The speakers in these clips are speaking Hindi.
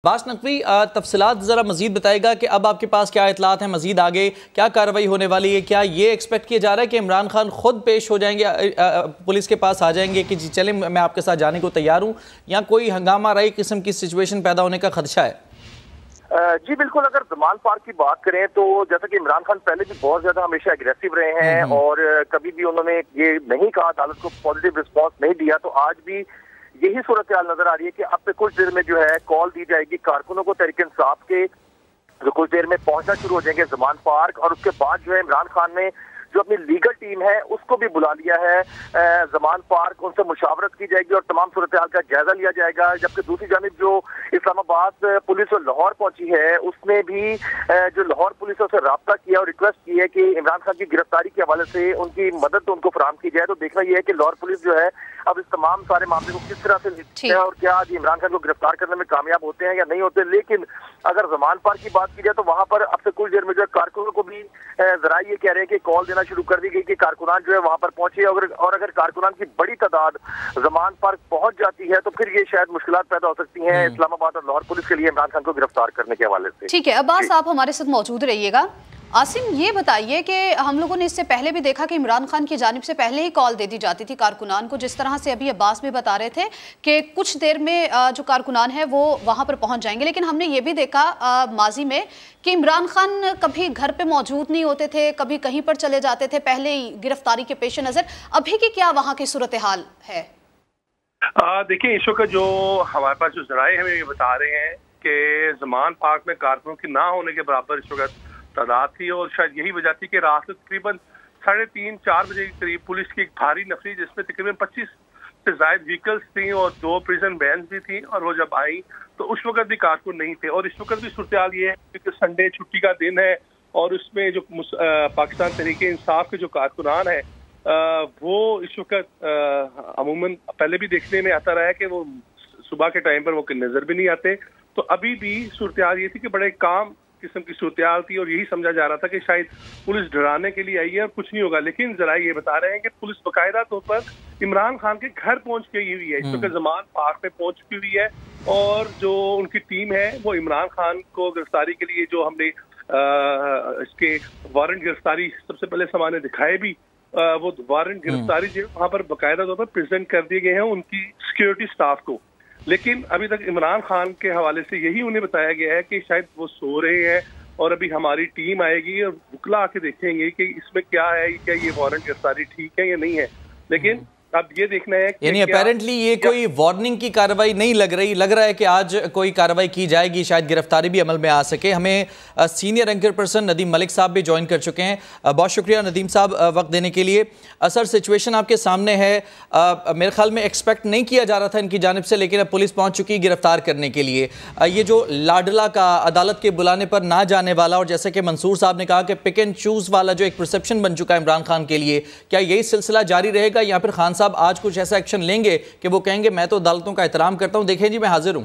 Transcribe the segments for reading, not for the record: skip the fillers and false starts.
बाश नकवी तफसीलात ज़रा मजीद बताएगा कि अब आपके पास क्या इतलात हैं, मजीद आगे क्या कार्रवाई होने वाली है। क्या ये एक्सपेक्ट किया जा रहा है कि इमरान खान खुद पेश हो जाएंगे, पुलिस के पास आ जाएंगे कि जी चलें मैं आपके साथ जाने को तैयार हूँ, या कोई हंगामा रही किस्म की सिचुएशन पैदा होने का खदशा है? जी बिल्कुल, अगर जमान पार्क की बात करें तो जैसा कि इमरान खान पहले भी बहुत ज्यादा हमेशा एग्रेसिव रहे हैं और कभी भी उन्होंने ये नहीं कहा, अदालत को पॉजिटिव रिस्पॉन्स नहीं दिया, तो आज भी यही सूरत हाल नजर आ रही है कि अब से कुछ देर में जो है कॉल दी जाएगी कारकुनों को तहरीक इंसाफ के, जो कुछ देर में पहुंचना शुरू हो जाएंगे जमान पार्क, और उसके बाद जो है इमरान खान ने जो अपनी लीगल टीम है उसको भी बुला लिया है जमान पार्क, उनसे मुशावरत की जाएगी और तमाम सूरत हाल का जायजा लिया जाएगा। जबकि दूसरी जानिब जो इस्लामाबाद पुलिस और लाहौर पहुंची है उसने भी जो लाहौर पुलिस से रब्ता किया और रिक्वेस्ट की है कि इमरान खान की गिरफ्तारी के हवाले से उनकी मदद तो उनको फराहम की जाए। तो देखना यह है कि लाहौर पुलिस जो है अब इस तमाम सारे मामले को किस तरह से निपटते हैं और क्या आज इमरान खान को गिरफ्तार करने में कामयाब होते हैं या नहीं होते। लेकिन अगर जमान पार्क की बात की जाए तो वहां पर अब से कुछ देर में जो है कारकुनों को भी जरा ये कह रहे हैं कि कॉल देना शुरू कर दी गई कि कारकुनान जो है वहां पर पहुंचे, और अगर कारकुनान की बड़ी तादाद जमान पार्क पहुंच जाती है तो फिर ये शायद मुश्किलात पैदा हो सकती हैं इस्लामाबाद और लाहौर पुलिस के लिए इमरान खान को गिरफ्तार करने के हवाले से। ठीक है, अब्बास आप हमारे साथ मौजूद रहिएगा। आसिम, ये बताइए कि हम लोगों ने इससे पहले भी देखा कि इमरान खान की जानिब से पहले ही कॉल दे दी जाती थी कारकुनान को, जिस तरह से अभी अब्बास भी बता रहे थे कि कुछ देर में जो कारकुनान है वो वहां पर पहुंच जाएंगे। लेकिन हमने ये भी देखा माजी में कि इमरान खान कभी घर पे मौजूद नहीं होते थे, कभी कहीं पर चले जाते थे पहले ही गिरफ्तारी के पेश नज़र। अभी की क्या वहाँ की सूरत हाल है? देखिए, इस वक्त जो हमारे पास जो जराए हमें ये बता रहे हैं कि जमान पार्क में कारकुनों की ना होने के बराबर इस वक्त तादाद थी, और शायद यही वजह थी कि रात को तकरीबन 3:30-4 बजे के करीब पुलिस की एक भारी नफरी जिसमें तकरीबन 25 से ज्यादा व्हीकल्स थी और 2 प्रिजन वैन भी थी, और वो जब आई तो उस वक्त भी कारकुन नहीं थे। और इस वक्त भी सूरत हाल ये है कि संडे छुट्टी का दिन है और उसमें जो पाकिस्तान तहरीक इंसाफ के जो कारकुनान है वो इस वक्त अमूमन पहले भी देखने में आता रहा है कि वो सुबह के टाइम पर वो नजर भी नहीं आते। तो अभी भी सूरत हाल ये थी कि बड़े काम किस्म की सूरत हाल थी और यही समझा जा रहा था कि शायद पुलिस डराने के लिए आई है और कुछ नहीं होगा। लेकिन जरा ये बता रहे हैं कि पुलिस बाकायदा तौर पर इमरान खान के घर पहुंच गई हुई है, इस वक्त जमान पार्क में पहुंच चुकी हुई है, और जो उनकी टीम है वो इमरान खान को गिरफ्तारी के लिए जो हमने इसके वारंट गिरफ्तारी सबसे पहले सामान्य दिखाए भी, वो वारंट गिरफ्तारी जो वहाँ पर बाकायदा तौर पर प्रेजेंट कर दिए गए हैं उनकी सिक्योरिटी स्टाफ को। लेकिन अभी तक इमरान खान के हवाले से यही उन्हें बताया गया है कि शायद वो सो रहे हैं और अभी हमारी टीम आएगी और बुकला आके देखेंगे कि इसमें क्या है, क्या ये वारंट गिरफ्तारी ठीक है या नहीं है। लेकिन अब ये देखना है कि यानी अपेरेंटली ये कोई वार्निंग की कार्रवाई नहीं लग रहा है कि आज कोई कार्रवाई की जाएगी, शायद गिरफ्तारी भी अमल में आ सके। हमें senior anchor person Nadeem Malik साहब भी ज्वाइन कर चुके हैं। बहुत शुक्रिया नदीम साहब वक्त देने के लिए। सर, सिचुएशन आपके सामने है, मेरे ख्याल में एक्सपेक्ट नहीं किया जा रहा था इनकी जानिब से, लेकिन अब पुलिस पहुंच चुकी है गिरफ्तार करने के लिए। ये जो लाडला का अदालत के बुलाने पर ना जाने वाला, और जैसे कि मंसूर साहब ने कहा कि पिक एंड चूज वाला जो एक परसेप्शन बन चुका है इमरान खान के लिए, क्या यही सिलसिला जारी रहेगा या फिर खान साहब आज कुछ ऐसा एक्शन लेंगे कि वो कहेंगे मैं तो अदालतों का एहतराम करता हूं, देखें जी मैं हाजिर हूं?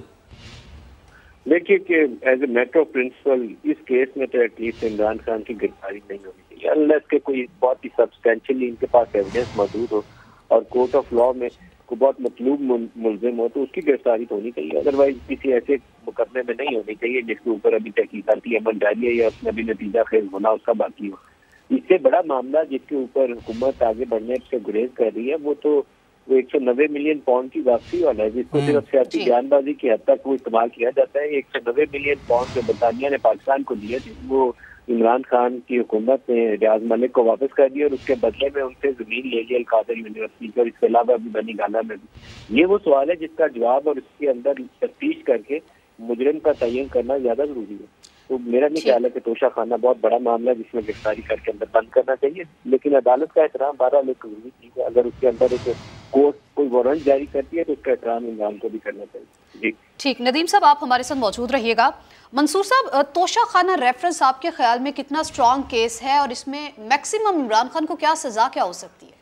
देखिए कि as a matter of principle इस केस में तो एटलीस्ट इमरान खान की गिरफ्तारी नहीं होनी चाहिए अनलेस के कोई बहुत ही सब्सटेंशियली इनके पास एविडेंस मौजूद हो और कोर्ट ऑफ लॉ में कोई बहुत मतलूब मुल्जिम हो तो उसकी गिरफ्तारी तो होनी चाहिए। अदरवाइज किसी ऐसे मुकदमे में नहीं होनी चाहिए जिसके ऊपर अभी तहकीकाती अमल जारी है या उसमें अभी नतीजा खेज होना उसका बाकी हो। इससे बड़ा मामला जिसके ऊपर हुकूमत आगे बढ़ने से गुरेज कर रही है वो 190 मिलियन पाउंड की वापसी वाला है, जिसको सिर्फ सियासी बयानबाजी की हद तक वो इस्तेमाल किया जाता है। 190 मिलियन पाउंड जो बरतानिया ने पाकिस्तान को दिए थे वो इमरान खान की हुकूमत ने रियाज मलिक को वापस कर दिया और उसके बदले में उनसे जमीन ले ली अलकादर यूनिवर्सिटी की, और इसके अलावा अभी बनी गाला में भी। ये वो सवाल है जिसका जवाब और इसके अंदर तफ्तीश करके मुजरिम का तयन करना ज्यादा जरूरी है। तो मेरा नहीं ख्याल है कि तोशा खाना बहुत बड़ा मामला है जिसमें गिरफ्तारी करके अंदर बंद करना चाहिए, लेकिन अदालत का एहतराम बहरहाल एक जरूरी चीज है। अगर उसके अंदर एक कोर्ट कोई वारंट जारी करती है तो उसका एहतराम इमरान को भी करना चाहिए। जी ठीक, नदीम साहब आप हमारे साथ मौजूद रहिएगा। मंसूर साहब, तोशा खाना रेफरेंस आपके ख्याल में कितना स्ट्रॉन्ग केस है और इसमें मैक्सिमम इमरान खान को क्या सजा क्या हो सकती है?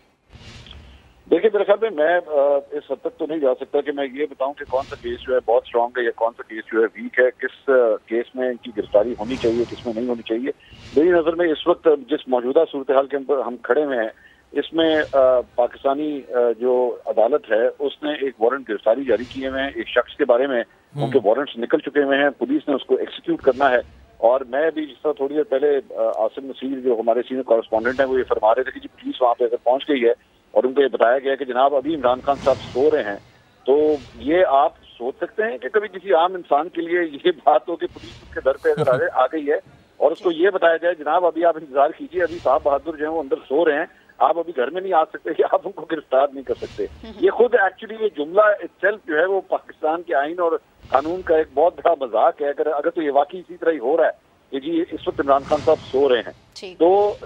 देखिए, मेरे ख्याल में मैं इस हद तक तो नहीं जा सकता कि मैं ये बताऊं कि कौन सा केस जो है बहुत स्ट्रांग है या कौन सा केस जो है वीक है, किस केस में इनकी गिरफ्तारी होनी चाहिए, किसमें नहीं होनी चाहिए। मेरी नज़र में इस वक्त जिस मौजूदा सूरत हाल के अंदर हम खड़े हुए हैं इसमें पाकिस्तानी जो अदालत है उसने एक वारंट गिरफ्तारी जारी किए हुए हैं एक शख्स के बारे में उनके वारंट्स निकल चुके हुए हैं, पुलिस ने उसको एक्सिक्यूट करना है। और मैं भी जिस तरह थोड़ी देर पहले आसिम नसीर जो हमारे सीनियर कॉरेस्पॉन्डेंट हैं वो ये फरमा रहे थे कि जी पुलिस वहाँ पे अगर पहुंच गई है और उनको ये बताया गया कि जनाब अभी इमरान खान साहब सो रहे हैं, तो ये आप सोच सकते हैं कि कभी किसी आम इंसान के लिए ये बात हो कि पुलिस उसके दर पे अगर आ गई है और उसको ये बताया जाए जनाब अभी आप इंतजार कीजिए, अभी साहब बहादुर जो है वो अंदर सो रहे हैं, आप अभी घर में नहीं आ सकते कि आप उनको गिरफ्तार नहीं कर सकते। ये खुद एक्चुअली ये जुमला इटसेल्फ जो है वो पाकिस्तान के आइन और कानून का एक बहुत बड़ा मजाक है। अगर तो ये वाकई इसी तरह ही हो रहा है कि जी इस वक्त इमरान खान साहब सो रहे हैं, तो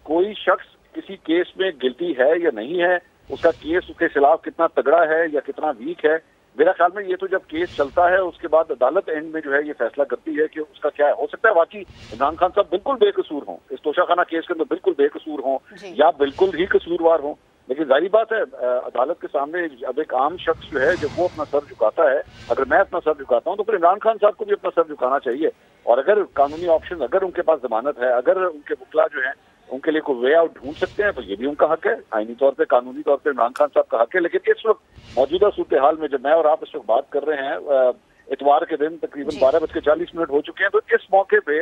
कोई शख्स किसी केस में गिल्टी है या नहीं है, उसका केस उसके खिलाफ कितना तगड़ा है या कितना वीक है, मेरा ख्याल में ये तो जब केस चलता है उसके बाद अदालत एंड में जो है ये फैसला करती है कि उसका क्या है। हो सकता है वाकई इमरान खान साहब बिल्कुल बेकसूर हों, इस तोशाखाना केस के अंदर बिल्कुल बेकसूर हों या बिल्कुल ही कसूरवार हों, लेकिन जाहिर बात है अदालत के सामने अब एक आम शख्स जो है जब वो अपना सर झुकाता है, अगर मैं अपना सर झुकाता हूँ तो फिर इमरान खान साहब को भी अपना सर झुकाना चाहिए। और अगर कानूनी ऑप्शन, अगर उनके पास जमानत है, अगर उनके वकील जो है उनके लिए कोई वे आउट ढूंढ सकते हैं तो ये भी उनका हक है, आईनी तौर पे कानूनी तौर पे इमरान खान साहब का हक है। लेकिन इस वक्त मौजूदा सूरत हाल में जब मैं और आप इस वक्त बात कर रहे हैं, इतवार के दिन तकरीबन 12:40 हो चुके हैं, तो इस मौके पे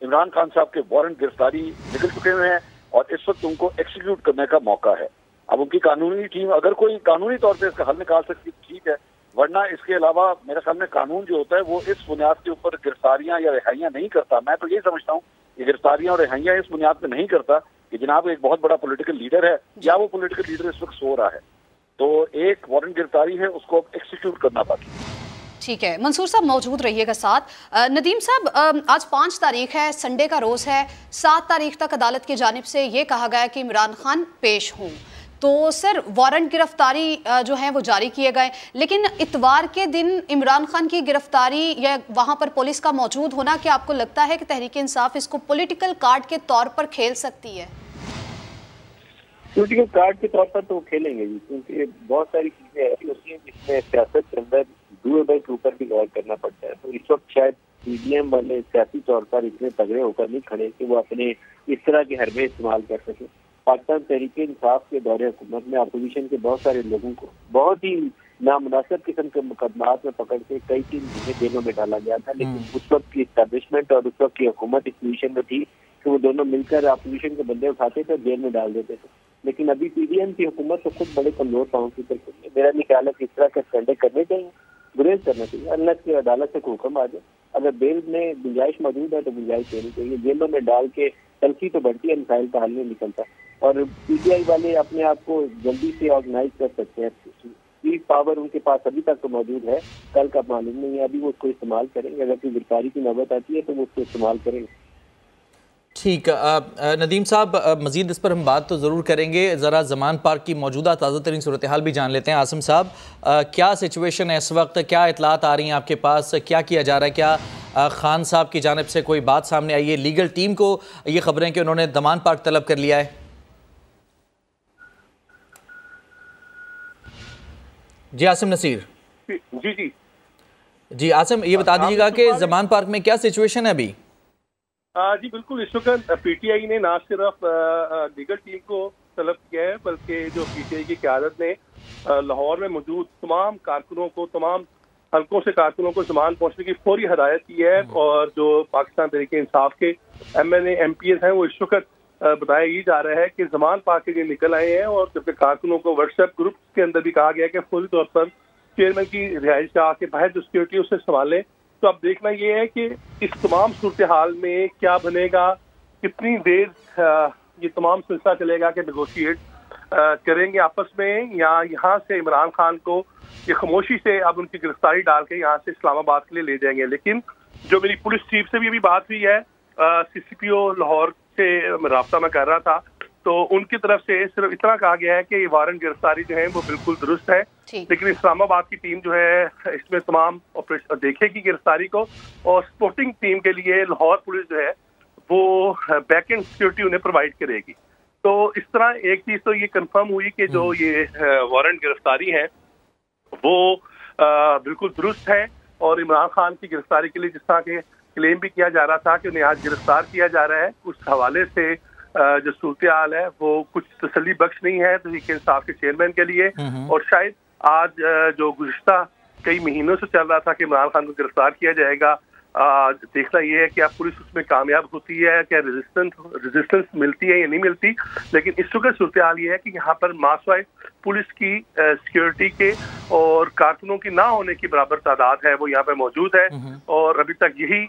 इमरान खान साहब के वारंट गिरफ्तारी निकल चुके हुए हैं और इस वक्त उनको एक्सिक्यूट करने का मौका है। अब उनकी कानूनी टीम अगर कोई कानूनी तौर पे इसका हल निकाल सकती है ठीक है, वरना इसके अलावा मेरे ख्याल में कानून जो होता है वो इस बुनियाद के ऊपर गिरफ्तारियां या रिहाइयां नहीं करता। मैं तो यही समझता हूँ कि गिरफ्तारियां और रिहाइयां इस बुनियाद पे नहीं करता कि जनाब एक बहुत बड़ा पॉलिटिकल लीडर है या वो पॉलिटिकल लीडर इस वक्त सो रहा है, तो एक वारंट गिरफ्तारी है उसको एक्सिक्यूट करना बाकी। ठीक है, मंसूर साहब मौजूद रहिएगा साथ। नदीम साहब, आज 5 तारीख है, संडे का रोज है, 7 तारीख तक अदालत की जानिब से ये कहा गया कि इमरान खान पेश हों, तो सर वारंट गिरफ्तारी जो है वो जारी किए गए, लेकिन इतवार के दिन इमरान खान की गिरफ्तारी या वहां पर पुलिस का मौजूद होना, क्या आपको लगता है कि तहरीक इंसाफ इसको पॉलिटिकल कार्ड के तौर पर खेल सकती है? पॉलिटिकल कार्ड के तौर पर तो खेलेंगे जी, क्योंकि बहुत सारी चीजें ऐसी होती हैं जिसमें सियासत के अंदर डूएबल के ऊपर भी गौर करना पड़ता है। तो इस वक्त शायद पीडीएम वाले सियासी तौर पर इतने तगड़े होकर नहीं खड़े कि वो अपने इस तरह के हरबे इस्तेमाल कर सके। पाकिस्तान तहरीक इंसाफ के दौरे हुकूमत में अपोजिशन के बहुत सारे लोगों को बहुत ही नामुनासिब किस्म के मुकदमात में पकड़ के कई 3 महीने जेलों में डाला गया था, लेकिन उस वक्त की एस्टैब्लिशमेंट और उस वक्त की हुकूमत इस पोजीशन में थी कि वो दोनों मिलकर अपोजिशन के बंदे उठाते थे, जेल में डाल देते थे। लेकिन अभी पीडीएम की हुकूमत तो खुद बड़े कमजोर पाँव की तरफ है। मेरा नहीं ख्याल है कि इस तरह के स्टैंडे करने चाहिए, गुरेज करना चाहिए, अल्लाह की अदालत से हुक्म आ जाए। अगर बेल में गुंजाइश मौजूद है तो गुंजाइश देनी चाहिए। जेलों में डाल के तलखी तो बढ़ती है, मिसाइल का हल नहीं निकलता। और पीटीआई वाले अपने आप को जल्दी से ऑर्गेनाइज कर सकते हैं, स्पीड पावर उनके पास अभी तक तो मौजूद है, कल का मालूम नहीं है, अभी वो उसको इस्तेमाल करेंगे। अगर कोई गिरफ्तारी की नौबत आती है तो वो उसको इस्तेमाल करेंगे। ठीक, नदीम साहब मज़ीद इस पर हम बात तो ज़रूर करेंगे। ज़रा ज़मान पार्क की मौजूदा ताज़ा तरीन सूरत हाल भी जान लेते हैं। आसिम साहब, क्या सिचुएशन है इस वक्त, क्या इतलात आ रही हैं आपके पास, क्या किया जा रहा है? क्या खान साहब की जानिब से कोई बात सामने आई है? लीगल टीम को ये खबरें कि उन्होंने ज़मान पार्क तलब कर लिया है। जी आसिम नसीर। जी आसिम, ये बता दीजिएगा कि ज़मान पार्क में क्या सिचुएशन है अभी? जी बिल्कुल, इस वक्त पीटीआई ने ना सिर्फ लीगल टीम को तलब किया है, बल्कि जो पीटीआई की क़यादत ने लाहौर में मौजूद तमाम कारकुनों को, तमाम हल्कों से कारकुनों को ज़मान पहुंचने की फौरी हदायत की है। और जो पाकिस्तान तहरीक इंसाफ के एमएनए एमपीएस हैं वो इस वक्त बताया ये जा रहा है कि ज़मान पाक के लिए निकल आए हैं। और जबकि कारकुनों को व्हाट्सएप ग्रुप के अंदर भी कहा गया कि फौरी तौर पर चेयरमैन की रिहाइश का आके बाहर जो सिक्योरिटी उससे संभालें। तो अब देखना ये है कि इस तमाम सूरत हाल में क्या बनेगा, कितनी देर ये तमाम सिलसिला चलेगा कि नेगोशिएट करेंगे आपस में, या यहाँ से इमरान खान को ये खामोशी से अब उनकी गिरफ्तारी डाल के यहाँ से इस्लामाबाद के लिए ले जाएंगे। लेकिन जो मेरी पुलिस चीफ से भी अभी बात हुई है, सीसीपीओ लाहौर से राब्ता में कर रहा था, तो उनकी तरफ से सिर्फ इतना कहा गया है कि ये वारंट गिरफ्तारी जो है वो बिल्कुल दुरुस्त है, लेकिन इस्लामाबाद की टीम जो है इसमें तमाम ऑपरेशन देखेगी गिरफ्तारी को। और सपोर्टिंग टीम के लिए लाहौर पुलिस जो है वो बैक एंड सिक्योरिटी उन्हें प्रोवाइड करेगी। तो इस तरह एक चीज तो ये कंफर्म हुई कि जो ये वारंट गिरफ्तारी है वो बिल्कुल दुरुस्त है। और इमरान खान की गिरफ्तारी के लिए जिस तरह के क्लेम भी किया जा रहा था कि उन्हें आज गिरफ्तार किया जा रहा है, उस हवाले से जो सूरत हाल है वो कुछ तसल्ली बख्श नहीं है तहरीक इंसाफ के चेयरमैन के लिए। और शायद आज जो गुज़िश्ता कई महीनों से चल रहा था कि इमरान खान को गिरफ्तार किया जाएगा। देखना यह है कि आप पुलिस उसमें कामयाब होती है, क्या रेजिस्टेंस मिलती है या नहीं मिलती। लेकिन इस वक्त सूरत हाल ये है कि यहाँ पर मासवाए पुलिस की सिक्योरिटी के और कारकुनों की ना होने की बराबर तादाद है वो यहाँ पर मौजूद है। और अभी तक यही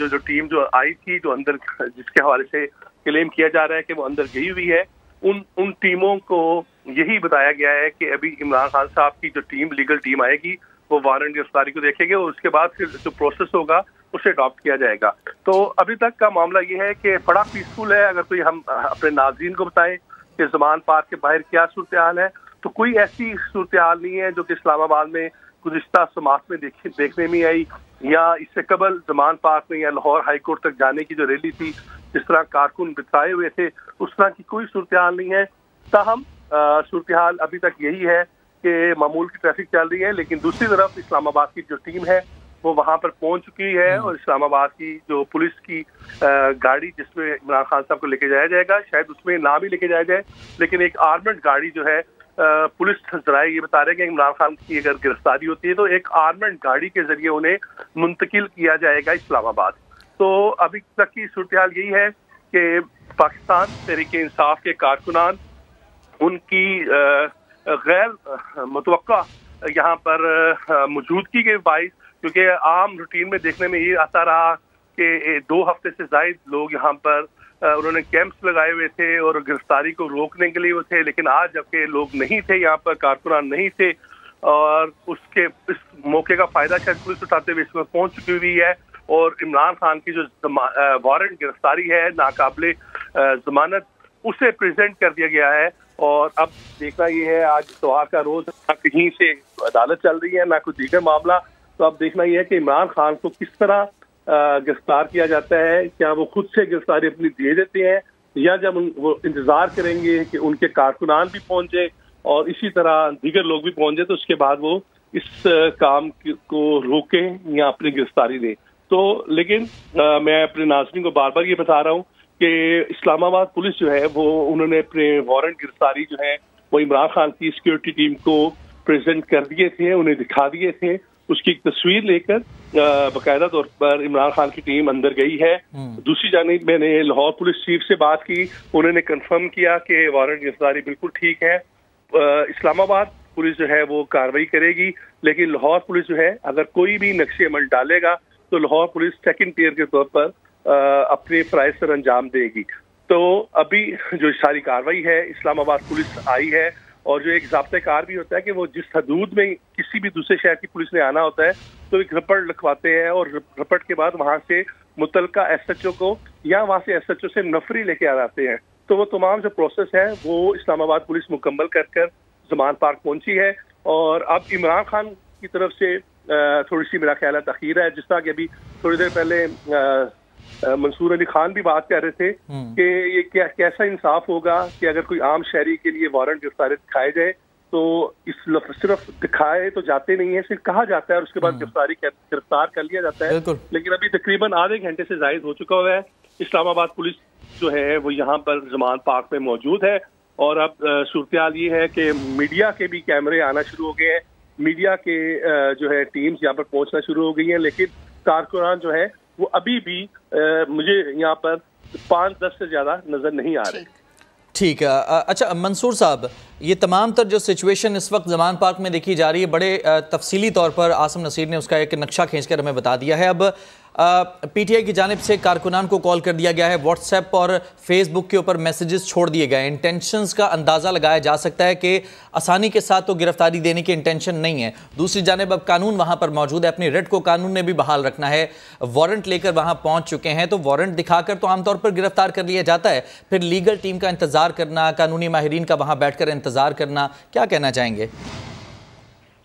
जो टीम जो आई थी, जो अंदर जिसके हवाले से क्लेम किया जा रहा है कि वो अंदर गई हुई है, उन टीमों को यही बताया गया है कि अभी इमरान खान साहब की जो टीम, लीगल टीम आएगी, वो वारंट गिरफ्तारी को देखेंगे और उसके बाद फिर जो प्रोसेस होगा उसे अडॉप्ट किया जाएगा। तो अभी तक का मामला ये है कि बड़ा पीसफुल है। अगर कोई हम अपने नाज़रीन को बताएं कि ज़मान पार्क के बाहर क्या सूरत हाल है, तो कोई ऐसी सूरत हाल नहीं है जो कि इस्लामाबाद में गुज़िश्ता समात में देखने में आई, या इससे कबल ज़मान पार्क में या लाहौर हाई कोर्ट तक जाने की जो रैली थी, जिस तरह कारकुन बिताए हुए थे, उस तरह की कोई सूरत हाल नहीं है। ताहम सूरत हाल अभी तक यही है कि मामूल की ट्रैफिक चल रही है, लेकिन दूसरी तरफ इस्लामाबाद की जो टीम है वो वहां पर पहुंच चुकी है और इस्लामाबाद की जो पुलिस की गाड़ी जिसमें इमरान खान साहब को लेके जाया जाएगा, शायद उसमें ना भी लेके जाया जाए, लेकिन एक आर्मड गाड़ी जो है, पुलिस जराए ये बता रहे हैं कि इमरान खान की अगर गिरफ्तारी होती है तो एक आर्मड गाड़ी के जरिए उन्हें मुंतकिल किया जाएगा इस्लामाबाद। तो अभी तक की सूरत हाल यही है कि पाकिस्तान तहरीक इंसाफ के कारकुनान उनकी गैर मुतवक्का यहाँ पर मौजूदगी के बाइस, क्योंकि आम रूटीन में देखने में ये आता रहा कि 2 हफ्ते से ज़ायद लोग यहाँ पर उन्होंने कैंप्स लगाए हुए थे और गिरफ्तारी को रोकने के लिए वो थे, लेकिन आज जबकि लोग नहीं थे यहाँ पर, कारकुनान नहीं थे, और उसके इस मौके का फ़ायदा शायद पुलिस उठाते हुए इसमें पहुँच चुकी हुई है और इमरान खान की जो वारंट गिरफ्तारी है नाकाबिले जमानत, उसे प्रेजेंट कर दिया गया है। और अब देखना ये है, आज इतवार का रोज, ना कहीं से अदालत चल रही है ना कोई दीगर मामला, तो अब देखना ये है कि इमरान खान को किस तरह गिरफ्तार किया जाता है। क्या वो खुद से गिरफ्तारी अपनी दे देते हैं या जब वो इंतजार करेंगे कि उनके कारकुनान भी पहुंचे और इसी तरह दीगर लोग भी पहुंचे तो उसके बाद वो इस काम को रोकें या अपनी गिरफ्तारी दें। तो लेकिन मैं अपने नाज़रीन को बार बार ये बता रहा हूँ कि इस्लामाबाद पुलिस जो है वो उन्होंने अपने वारंट गिरफ्तारी जो है वो इमरान खान की सिक्योरिटी टीम को प्रेजेंट कर दिए थे, उन्हें दिखा दिए थे। उसकी एक तस्वीर लेकर बाकायदा तौर पर इमरान खान की टीम अंदर गई है। दूसरी जानिब मैंने लाहौर पुलिस चीफ से बात की, उन्होंने कंफर्म किया कि वारंट गिरफ्तारी बिल्कुल ठीक है। इस्लामाबाद पुलिस जो है वो कार्रवाई करेगी, लेकिन लाहौर पुलिस जो है अगर कोई भी नक्शे अमल डालेगा तो लाहौर पुलिस सेकंड टियर के तौर पर अपने फ़राइज़ सर अंजाम देगी। तो अभी जो सारी कार्रवाई है, इस्लामाबाद पुलिस आई है और जो एक ज़ाब्ते कार भी होता है कि वो जिस हदूद में किसी भी दूसरे शहर की पुलिस ने आना होता है तो एक रिपोर्ट लिखवाते हैं और रिपोर्ट के बाद वहाँ से मुतलका SHO को या वहाँ से SHO से नफरी लेके आ जाते हैं। तो वो तमाम जो प्रोसेस है वो इस्लामाबाद पुलिस मुकम्मल कर ज़मान पार्क पहुँची है। और अब इमरान खान की तरफ से थोड़ी सी मेरा ख्याल है तखीर है, जिस तरह कि अभी थोड़ी देर पहले मंसूर अली खान भी बात कर रहे थे कि ये कैसा इंसाफ होगा कि अगर कोई आम शहरी के लिए वारंट गिरफ्तारी दिखाए जाए तो इस सिर्फ दिखाए तो जाते नहीं है, सिर्फ कहा जाता है और उसके बाद गिरफ्तार कर लिया जाता है। लेकिन अभी तकरीबन आधे घंटे से जायद हो चुका हुआ है। इस्लामाबाद पुलिस जो है वो यहाँ पर ज़मान पार्क में मौजूद है और अब सूरत हाल ये है कि मीडिया के भी कैमरे आना शुरू हो गए हैं, मीडिया के जो है टीम्स यहाँ पर पहुँचना शुरू हो गई हैं, लेकिन कारकुनान जो है वो अभी भी मुझे यहाँ पर 5-10 से ज़्यादा नज़र नहीं आ रहे। ठीक है। अच्छा मंसूर साहब, ये तमाम तर जो सिचुएशन इस वक्त ज़मान पार्क में देखी जा रही है, बड़े तफसीली तौर पर आसिम नसीर ने उसका एक नक्शा खींचकर हमें बता दिया है। अब PTI की जानिब से कारकुनान को कॉल कर दिया गया है, व्हाट्सएप और फेसबुक के ऊपर मैसेजेस छोड़ दिए गए हैं। इंटेंशंस का अंदाज़ा लगाया जा सकता है कि आसानी के साथ तो गिरफ्तारी देने की इंटेंशन नहीं है। दूसरी जानिब अब कानून वहाँ पर मौजूद है, अपनी रेड को कानून ने भी बहाल रखना है, वारंट लेकर वहाँ पहुँच चुके हैं, तो वारंट दिखाकर तो आमतौर पर गिरफ्तार कर लिया जाता है, फिर लीगल टीम का इंतज़ार करना, कानूनी माहिरीन का वहाँ बैठ कर इंतज़ार करना, क्या कहना चाहेंगे?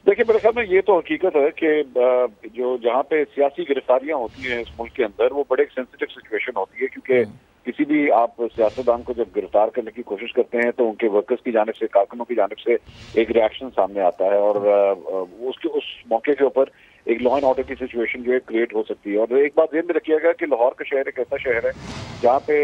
देखिए मेरे ख्याल में ये तो हकीकत है कि जो जहाँ पे सियासी गिरफ्तारियां होती हैं इस मुल्क के अंदर वो बड़े सेंसिटिव सिचुएशन होती है, क्योंकि किसी भी आप सियासतदान को जब गिरफ्तार करने की कोशिश करते हैं तो उनके वर्कर्स की जानिब से, कारकुनों की जानिब से एक रिएक्शन सामने आता है और उस मौके के ऊपर एक लॉ एंड ऑर्डर की सिचुएशन जो है क्रिएट हो सकती है। और एक बात ध्यान में रखिएगा कि लाहौर का शहर एक ऐसा शहर है जहाँ पे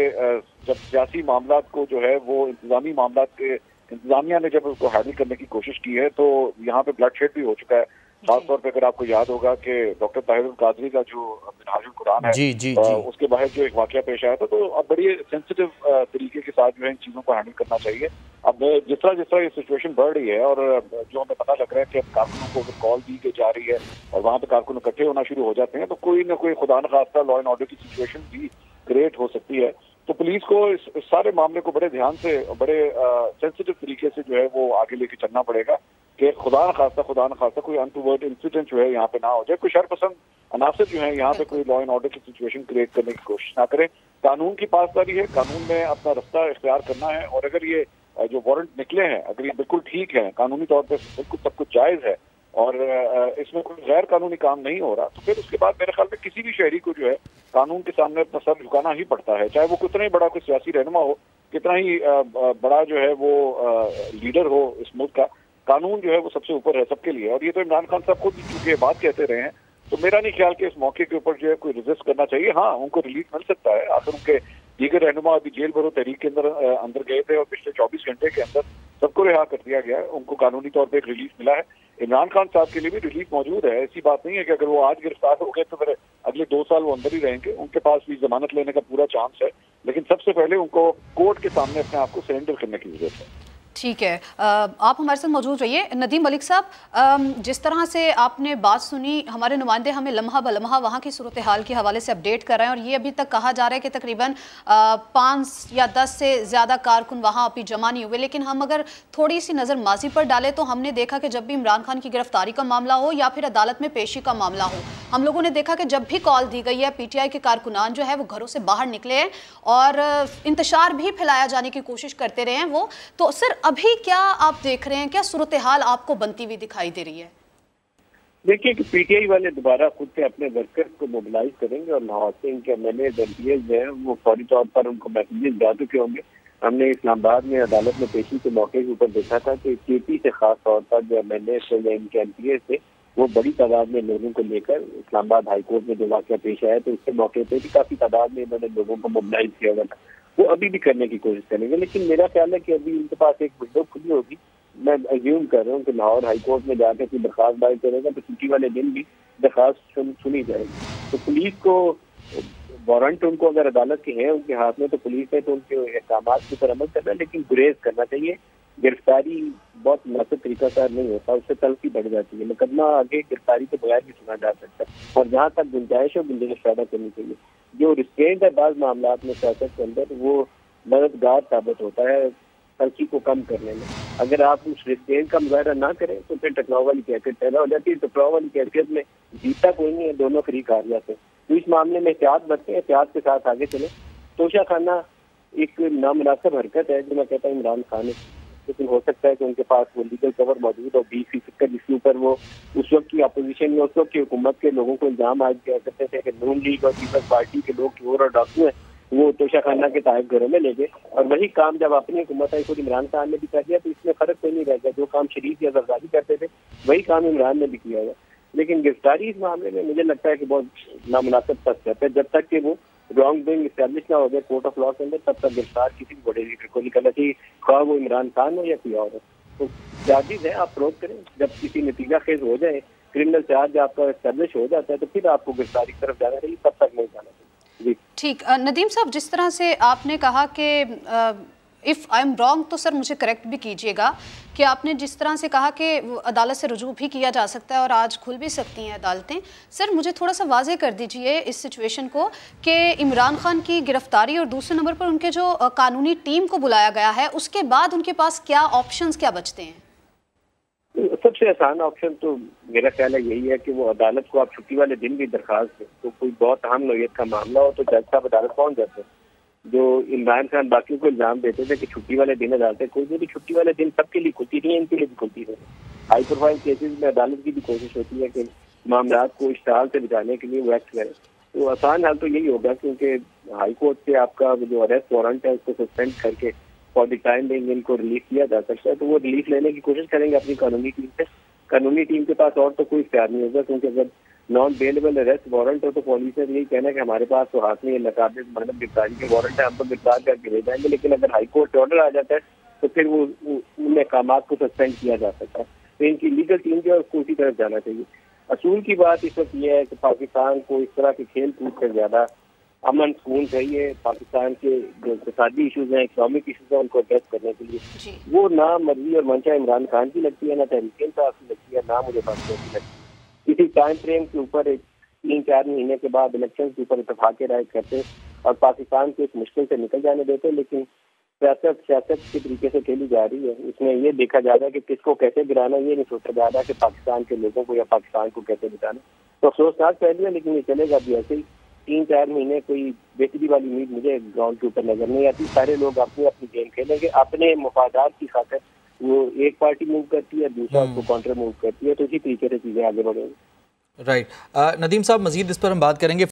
जब सियासी मामला को जो है वो इंतजामी मामला के इंतजामिया ने जब उसको हैंडल करने की कोशिश की है तो यहाँ पे ब्लड शेड भी हो चुका है। खासतौर पे अगर आपको याद होगा कि डॉक्टर ताहिरुल कादरी का जो मिनहाजुल कुरान है जी। उसके बाहर जो एक वाकया पेश आया था, तो अब बड़ी सेंसिटिव तरीके के साथ जो है इन चीजों को हैंडल करना चाहिए। अब जिस तरह ये सिचुएशन बढ़ रही है और जो हमें पता लग रहा है कि अब कारकुनों को अगर कॉल दी जा रही है और वहाँ पे कारकुन इकट्ठे होना शुरू हो जाते हैं, तो कोई ना कोई खुदा न खास्ता लॉ एंड ऑर्डर की सिचुएशन भी क्रिएट हो सकती है। तो पुलिस को इस सारे मामले को बड़े ध्यान से, बड़े सेंसिटिव तरीके से जो है वो आगे लेके चलना पड़ेगा कि खुदा न खास्ता कोई अनटूवर्ड इंसिडेंट जो है यहाँ पे ना हो जाए, कोई शरपसंद अनासर जो है यहाँ पे कोई लॉ एंड ऑर्डर की सिचुएशन क्रिएट करने की कोशिश ना करे। कानून की पासदारी है, कानून में अपना रास्ता इख्तियार करना है, और अगर ये जो वारंट निकले हैं अगर ये बिल्कुल ठीक है, कानूनी तौर पर बिल्कुल सब कुछ जायज है और इसमें कोई गैर कानूनी काम नहीं हो रहा, तो फिर उसके बाद मेरे ख्याल में किसी भी शहरी को जो है कानून के सामने अपना सर झुकाना ही पड़ता है, चाहे वो कितना ही बड़ा कोई सियासी रहनुमा हो, कितना ही बड़ा जो है वो लीडर हो इस मुल्क का। कानून जो है वो सबसे ऊपर है सबके लिए, और ये तो इमरान खान साहब खुद चूंकि बात कहते रहे हैं, तो मेरा नहीं ख्याल कि इस मौके के ऊपर जो है कोई रेजिस्ट करना चाहिए। हाँ, उनको रिलीफ मिल सकता है, आखिर उनके दीगर रहनुमा अभी जेल भरो तहरीक के अंदर गए थे और पिछले 24 घंटे के अंदर सबको रिहा कर दिया गया है, उनको कानूनी तौर पर एक रिलीफ मिला है। इमरान खान साहब के लिए भी रिलीफ मौजूद है, ऐसी बात नहीं है कि अगर वो आज गिरफ्तार हो गए तो फिर अगले 2 साल वो अंदर ही रहेंगे, उनके पास भी जमानत लेने का पूरा चांस है, लेकिन सबसे पहले उनको कोर्ट के सामने अपने आप को सरेंडर करने की जरूरत है। ठीक है, आप हमारे साथ मौजूद रहिए। नदीम मलिक साहब, जिस तरह से आपने बात सुनी, हमारे नुमाइंदे हमें लम्हा ब लम्हा वहाँ की सूरत हाल के हवाले से अपडेट कर रहे हैं, और ये अभी तक कहा जा रहा है कि तकरीबन 5 या 10 से ज़्यादा कारकुन वहाँ अभी जमा नहीं हुए। लेकिन हम अगर थोड़ी सी नज़र माजी पर डालें तो हमने देखा कि जब भी इमरान खान की गिरफ्तारी का मामला हो या फिर अदालत में पेशी का मामला हो, हम लोगों ने देखा कि जब भी कॉल दी गई है, PTI के कारकुनान जो है वो घरों से बाहर निकले हैं और इंतशार भी फैलाया जाने की कोशिश करते रहे हैं वो। तो सर अभी क्या आप देख रहे हैं, क्या सूरत हाल आपको बनती हुई दिखाई दे रही है? देखिए कि PTI वाले दोबारा खुद से अपने वर्कर्स को मोबिलाइज करेंगे और लाहौर से इनके MNAs MPs जो है वो फौरी तौर पर उनको मैसेजेस जा चुके होंगे। हमने इस्लामाबाद में अदालत में पेशी के मौके के ऊपर देखा था कि KP से खास तौर पर जो MNAs थे या इनके MPs थे वो बड़ी तादाद में लोगों को लेकर इस्लामाबाद हाई कोर्ट में जो वाक़या पेश आया, तो उसके मौके पर भी काफी तादाद में इन्होंने लोगों को मोबिलाइज किया हुआ था। वो अभी भी करने की कोशिश करेंगे, लेकिन मेरा ख्याल है कि अभी इनके पास एक विंडो खुली होगी। मैं अज्यूम कर रहा हूँ कि लाहौर हाई कोर्ट में जाकर कोई दरखास्त दायर करेगा तो छुट्टी वाले दिन भी दरखास्त सुनी जाएगी। तो पुलिस को वारंट उनको अगर अदालत के हैं उनके हाथ में, तो पुलिस है तो उनके अहकामात के ऊपर अमल करना, लेकिन गुरेज करना चाहिए। गिरफ्तारी बहुत मुनासिब तरीकाकार नहीं होता, उससे तलखी बढ़ जाती है। मुकदमा आगे गिरफ्तारी के बगैर भी सुना जा सकता है, और जहाँ तक गुंजाइश है गुंजाइश पैदा करनी चाहिए। जो रिस्ट्रेंट है बाज़ मामला में सियासत के अंदर, वो मददगार साबित होता है तलखी को कम करने में। अगर आप उस रिस्ट्रेंट का मुजाहरा ना करें तो फिर टकराव वाली कैफियत पैदा हो जाती है। टकराव वाली कैफियत में जीता कोई नहीं है, दोनों फरीक हार जाते हैं। तो इस मामले में एहतियात बरतें, एहतियात के साथ आगे चले। तोशा खाना एक नामुनासिब हरकत है जो मैं कहता हूँ इमरान खान है, लेकिन हो सकता है कि उनके पास वो लीगल कवर मौजूद हो 20% जिसके ऊपर वो उस वक्त की अपोजिशन में, उस वक्त की हुकूमत के लोगों को इल्जाम आज किया करते थे कि नून लीग और पीपल्स पार्टी के लोग चोर और डाकू हैं, वो तोशा खाना के तायब घरों में ले गए। और वही काम जब अपनी हुकूमत आई खुद इमरान खान ने भी कर दिया, तो इसमें फर्क कोई नहीं रह गया। जो काम शरीफ या जरदारी करते थे वही काम इमरान ने भी किया हुआ। लेकिन गिरफ्तारी इस मामले में मुझे लगता है कि बहुत नामुनासिब तक है। जब तक कि वो रॉन्ग डूइंग एस्टैब्लिश ना हो गया कोर्ट ऑफ लॉ के अंदर, तब तक गिरफ्तार किसी भी बड़े लीडर को नहीं करना चाहिए, ख्वाह वो इमरान खान हो या कोई और हो। तो चार्जेज है, आप प्रोव करें, जब किसी नतीजा खेज हो जाए, क्रिमिनल चार्ज आपका एस्टैब्लिश हो जाता है, तो फिर आपको गिरफ्तारी की तरफ जाना चाहिए, तब तक नहीं जाना चाहिए। ठीक, नदीम साहब, जिस तरह से आपने कहा कि इफ़ आई एम रॉन्ग तो सर मुझे करेक्ट भी कीजिएगा, कि आपने जिस तरह से कहा कि अदालत से रुजू भी किया जा सकता है और आज खुल भी सकती हैं अदालतें। सर मुझे थोड़ा सा वाज़ेह कर दीजिए इस सिचुएशन को कि इमरान खान की गिरफ्तारी और दूसरे नंबर पर उनके जो कानूनी टीम को बुलाया गया है, उसके बाद उनके पास क्या ऑप्शंस क्या बचते हैं? सबसे आसान ऑप्शन तो मेरा ख्याल है यही है कि वो अदालत को आप छुट्टी वाले दिन भी दरखास्त दें। तो कोई बहुत अहम नौयत का मामला हो तो जज साहब अदालत पहुंच जाते हैं। जो इमरान खान बाकियों को इल्जाम देते थे कि छुट्टी वाले दिन अदालतें कोई भी छुट्टी वाले दिन सबके लिए खुलती थी, इनके लिए भी खुलती थी। हाई प्रोफाइल केसेज में अदालत की भी कोशिश होती है कि मामला को इश्ताल से बचाने के लिए वो एक्ट करे। तो आसान हाल तो यही होगा, क्योंकि हाई कोर्ट से आपका जो अरेस्ट वारंट है उसको सस्पेंड करके फॉर द टाइम बिंग इनको रिलीफ किया जा सकता है। तो वो रिलीफ लेने की कोशिश करेंगे अपनी कानूनी टीम से। कानूनी टीम के पास और तो कोई इख्तियार नहीं होगा, क्योंकि अगर नॉन बेलेबल अरेस्ट वारंट हो तो पुलिस ने यही कहना है कि हमारे पास तो हाथ में नकाबिज मतलब गिरफ्तारी के वारंट है, हम तो गिरफ्तार करके ले जाएंगे। लेकिन अगर हाई कोर्ट से ऑर्डर आ जाता है तो फिर वो उन अहकामात को सस्पेंड किया जा सकता है। तो इनकी लीगल टीम जो है उसको उसी तरफ जाना चाहिए। असूल की बात इस वक्त यह है कि पाकिस्तान को इस तरह के खेल कूद कर ज्यादा अमन सुकून चाहिए। पाकिस्तान के जो इकतसादी इशूज हैं, इकोनॉमिक इशूज हैं, उनको एड्रेस करने के लिए वो ना मर्जी और मंशा इमरान खान की लगती है, ना तहरीक इंसाफ की लगती है, ना मुझे पाकिस्तान की लगती है। किसी टाइम फ्रेम के ऊपर 3-4 महीने के बाद इलेक्शन के ऊपर इत्तेफाक राय करते और पाकिस्तान को इस मुश्किल से निकल जाने देते, लेकिन सियासत के तरीके से खेली जा रही है। इसमें ये देखा जा रहा है कि किसको कैसे गिराना, ये नहीं सोचा जा रहा कि पाकिस्तान के लोगों को या पाकिस्तान को कैसे बिताना। तो अफसोसनाक पहलू है, लेकिन ये चलेगा भी ऐसे ही। 3-4 महीने कोई बेहतरी वाली उम्मीद मुझे ग्राउंड के ऊपर नजर नहीं आती। सारे लोग अपनी अपनी गेम खेलेंगे, अपने मफादात की खातिर वो एक पार्टी मूव करती है, दूसरा उसको काउंटर मूव करती है, तो इसी तरीके से चीजें आगे बढ़ेंगी। राइट नदीम साहब, मजीद इस पर हम बात करेंगे।